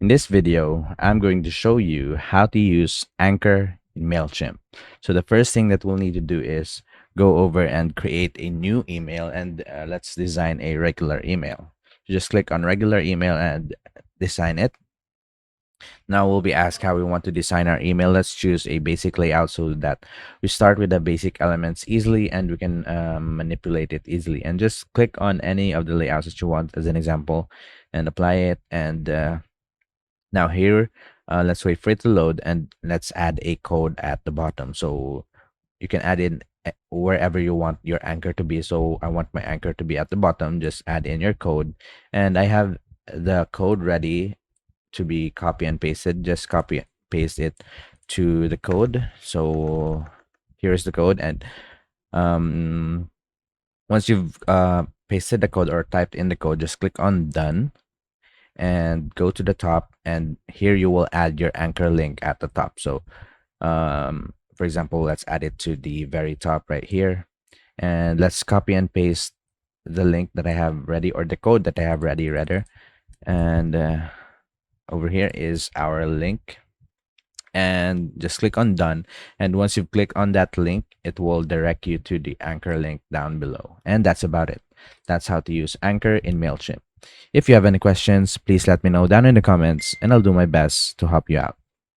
In this video, I'm going to show you how to use Anchor in Mailchimp. So the first thing that we'll need to do is go over and create a new email, and let's design a regular email. So just click on regular email and design it. Now we'll be asked how we want to design our email. Let's choose a basic layout so that we start with the basic elements easily and we can manipulate it easily. And just click on any of the layouts that you want as an example and apply it. And now here, let's wait for it to load, and let's add a code at the bottom. So you can add in wherever you want your anchor to be. So I want my anchor to be at the bottom. Just add in your code, and I have the code ready to be copy and pasted. Just copy paste it to the code. So here's the code, and once you've pasted the code or typed in the code, just click on done and go to the top, and here you will add your anchor link at the top. So for example, let's add it to the very top right here, and let's copy and paste the link that I have ready, or the code that I have ready rather. And over here is our link, and just click on done. And once you click on that link, it will direct you to the anchor link down below. And that's about it. That's how to use Anchor in Mailchimp. If you have any questions, please let me know down in the comments, and I'll do my best to help you out.